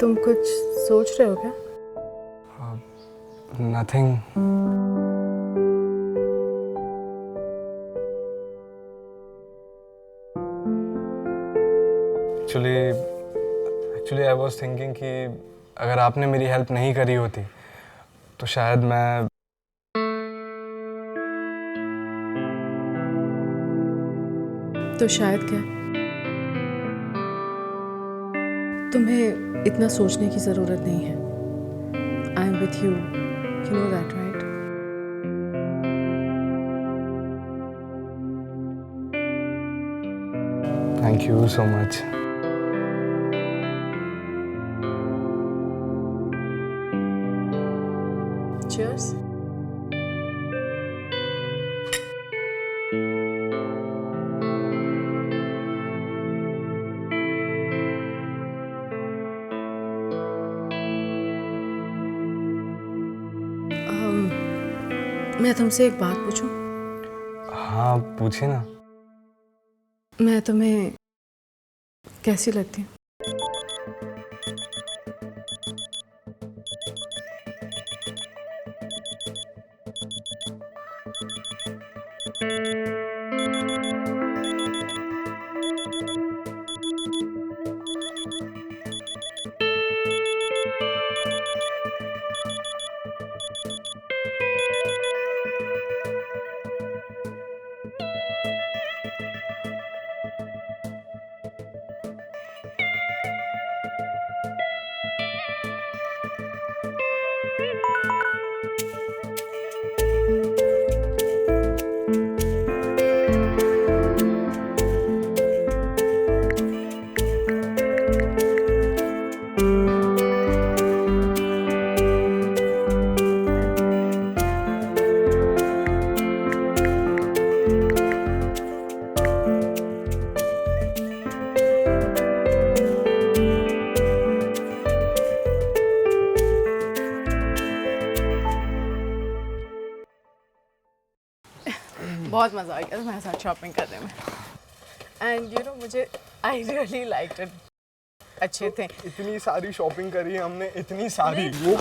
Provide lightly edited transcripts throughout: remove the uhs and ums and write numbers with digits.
तुम कुछ सोच रहे हो क्या? Nothing. Actually I was thinking कि अगर आपने मेरी हेल्प नहीं करी होती तो शायद मैं तो शायद क्या? तुम्हें इतना सोचने की ज़रूरत नहीं है। I am with you, you know that right? Thank you so much. Cheers. मैं तुमसे एक बात पूछूं? हाँ पूछिए ना। मैं तुम्हें कैसी लगती हूँ? बहुत मज़ा आ गया तुम्हारे साथ शॉपिंग करने में। एंड यू नो मुझे आई रियली लाइक्ड इट। अच्छे थे। इतनी सारी शॉपिंग करी है हमने, इतनी सारी। वो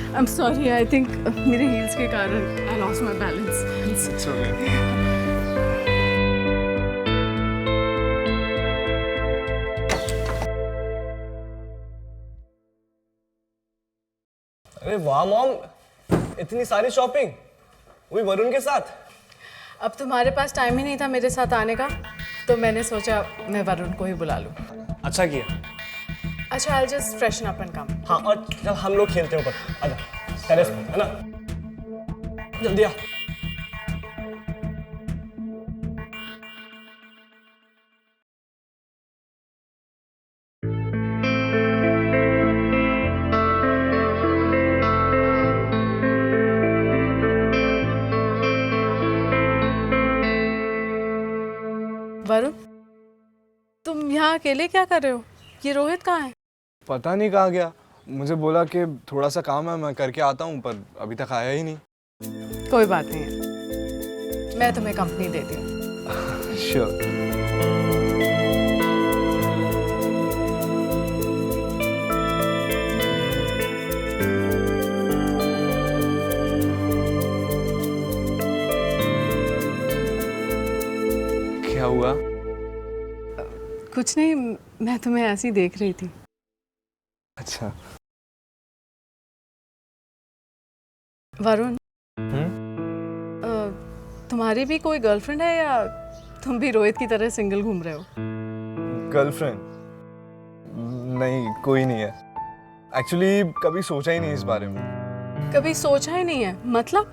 I am sorry, I think मेरे हील्स के कारण I lost my balance. It's okay. अरे वाह मॉम, इतनी सारी शॉपिंग, वो भी वरुण के साथ। अब तुम्हारे पास टाइम ही नहीं था मेरे साथ आने का, तो मैंने सोचा मैं वरुण को ही बुला लूं। अच्छा किया। अच्छा, I just freshen up and come. हाँ, और चल हम लोग खेलते हैं ऊपर, आजा टेरेस पे, है ना? जल्दी आ। वरुण, तुम यहाँ अकेले क्या कर रहे हो? ये रोहित कहाँ है? पता नहीं कहाँ गया। मुझे बोला कि थोड़ा सा काम है, मैं करके आता हूँ, पर अभी तक आया ही नहीं। कोई बात नहीं है, मैं तुम्हें कंपनी देती हूँ। श्योर। क्या हुआ? कुछ नहीं, मैं तुम्हें ऐसे ही देख रही थी। अच्छा। वरुण, तुम्हारी भी कोई गर्लफ्रेंड है या तुम भी रोहित की तरह सिंगल घूम रहे हो? गर्लफ्रेंड? नहीं, कोई नहीं है। एक्चुअली कभी सोचा ही नहीं इस बारे में। कभी सोचा ही नहीं है मतलब?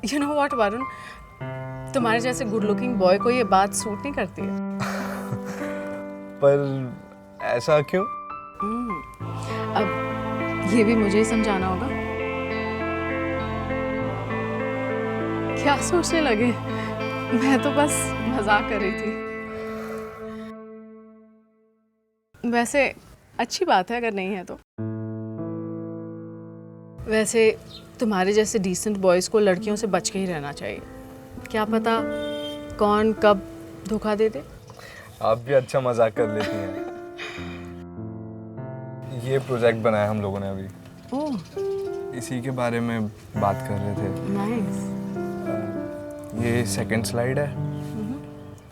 यू नो व्हाट वरुण, तुम्हारे जैसे गुड लुकिंग बॉय को ये बात सूट नहीं करती है। पर ऐसा क्यों? अब ये भी मुझे ही समझाना होगा। क्या सोचने लगे? मैं तो बस मजाक कर रही थी। वैसे अच्छी बात है अगर नहीं है तो। वैसे तुम्हारे जैसे डिसेंट बॉयज को लड़कियों से बच के ही रहना चाहिए। क्या पता कौन कब धोखा दे दे। आप भी अच्छा मजाक कर लेती हैं। ये प्रोजेक्ट बनाया हम लोगों ने अभी, ओह इसी के बारे में बात कर रहे थे। नाइस। ये सेकंड स्लाइड है,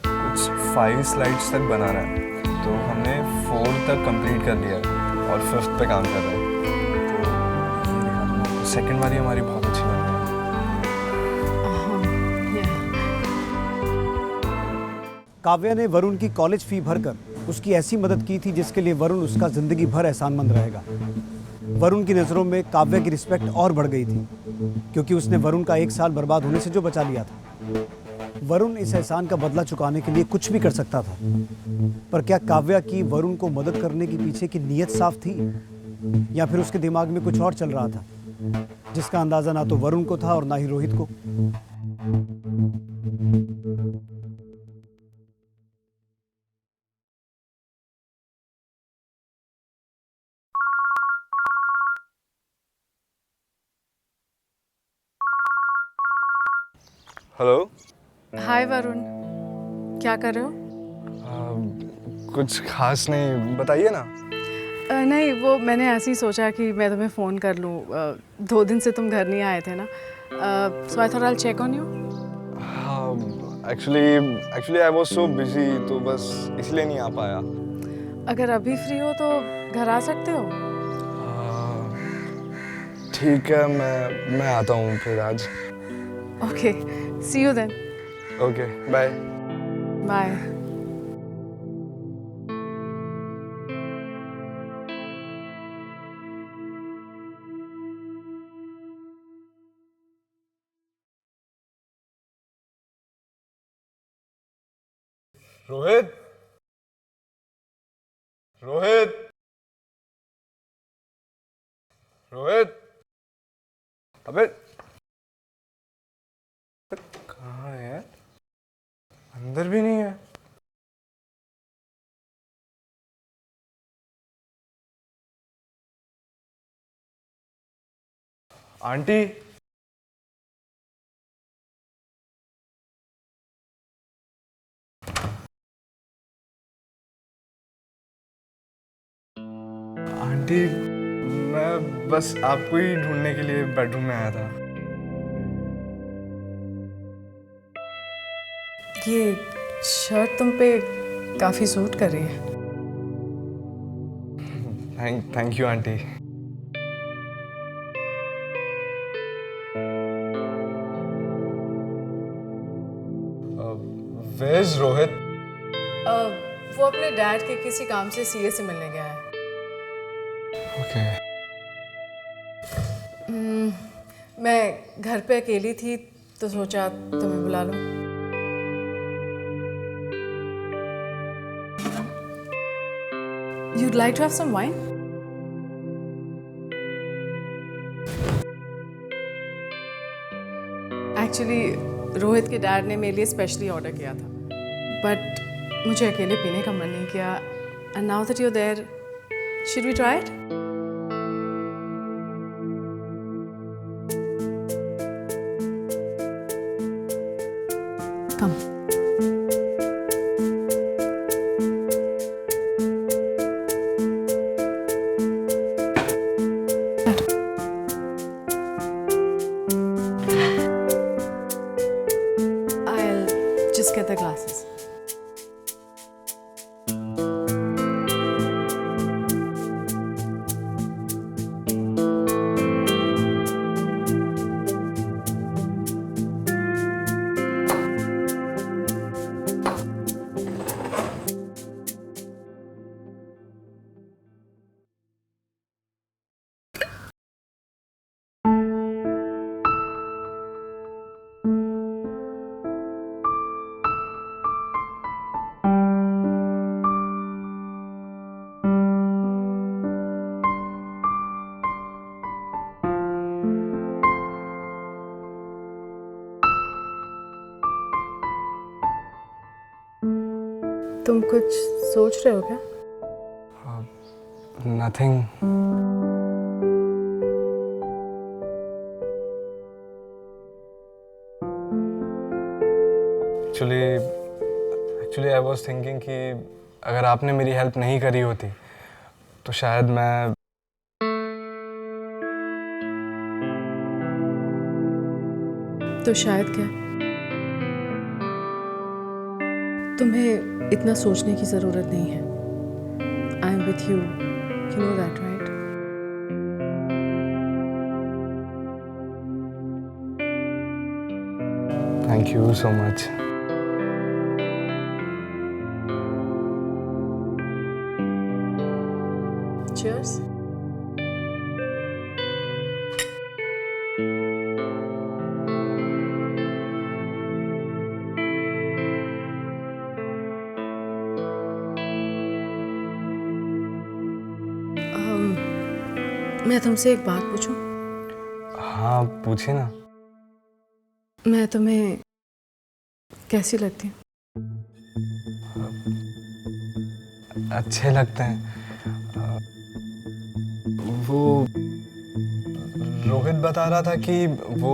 कुछ 5 स्लाइड्स तक बनाना है, तो हमने 4 तक कंप्लीट कर लिया है और 5th पे काम कर रहे हैं। तो ये दिखा दूँ आपको, सेकंड वाली हमारी बहुत अच्छी बन रही है। काव्या ने वरुण की कॉलेज फी भरकर उसकी ऐसी मदद की थी जिसके लिए वरुण उसका जिंदगी भर एहसानमंद रहेगा। वरुण की नज़रों में काव्या की रिस्पेक्ट और बढ़ गई थी, क्योंकि उसने वरुण का 1 साल बर्बाद होने से जो बचा लिया था। वरुण इस एहसान का बदला चुकाने के लिए कुछ भी कर सकता था, पर क्या काव्या की वरुण को मदद करने के पीछे की नीयत साफ थी, या फिर उसके दिमाग में कुछ और चल रहा था, जिसका अंदाजा ना तो वरुण को था और ना ही रोहित को। हेलो। हाय वरुण, क्या कर रहे हो? कुछ खास नहीं, बताइए ना। नहीं, वो मैंने ऐसे ही सोचा कि मैं तुम्हें फ़ोन कर लूँ। 2 दिन से तुम घर नहीं आए थे ना, so I thought I check on you. Actually I was so busy, तो बस इसलिए नहीं आ पाया। अगर अभी फ्री हो तो घर आ सकते हो। ठीक है, मैं आता हूँ फिर आज। Okay, see you then. Okay, bye. Bye. Rohit, Rohit, Rohit, अबे कहाँ है? अंदर भी नहीं है। आंटी, आंटी, मैं बस आपको ही ढूंढने के लिए बेडरूम में आया था। ये शर्ट तुम पे काफ़ी सूट कर रही है। Thank you aunty. Where is Rohit? वो अपने डैड के किसी काम से सीए से मिलने गया है। ओके। मैं घर पे अकेली थी तो सोचा तुम्हें बुला लूं। You'd like to have some wine? Actually Rohit के डैड ने मेरे लिए स्पेशली ऑर्डर किया था, बट मुझे अकेले पीने का मन नहीं किया। And now that you are there, should we try it? Come. I'll just get the glasses. तुम कुछ सोच रहे हो क्या? Nothing. Actually I was thinking कि अगर आपने मेरी हेल्प नहीं करी होती तो शायद मैं तो शायद क्या, तुम्हें इतना सोचने की ज़रूरत नहीं है। I am with you know that right? Thank you so much. Cheers. मैं तुमसे एक बात पूछूं? हाँ पूछिए ना। मैं तुम्हें कैसी लगती हूँ? अच्छे लगते हैं। वो रोहित बता रहा था कि वो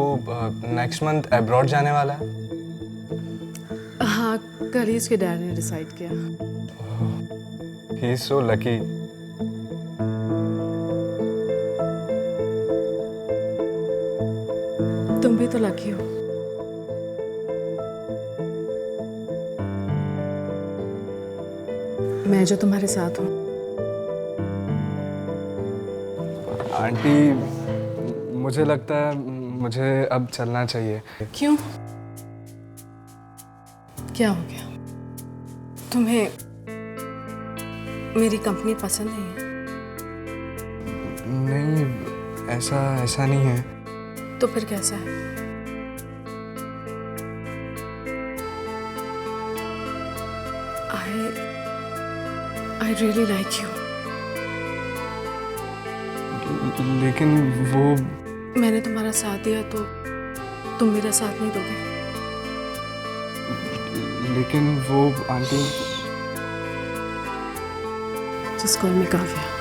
नेक्स्ट मंथ अब्रॉड जाने वाला है। हाँ, कल ही उसके डैड ने डिसाइड किया। He is so lucky. तुम भी तो लकी हो। मैं जो तुम्हारे साथ हूँ। आंटी मुझे लगता है मुझे अब चलना चाहिए। क्यों? क्या हो गया? तुम्हें मेरी कंपनी पसंद नहीं है? नहीं ऐसा नहीं है। तो फिर कैसा है? I really like you. लेकिन वो मैंने तुम्हारा साथ दिया तो तुम मेरा साथ नहीं दोगे? लेकिन वो aunty Just call me Kavya.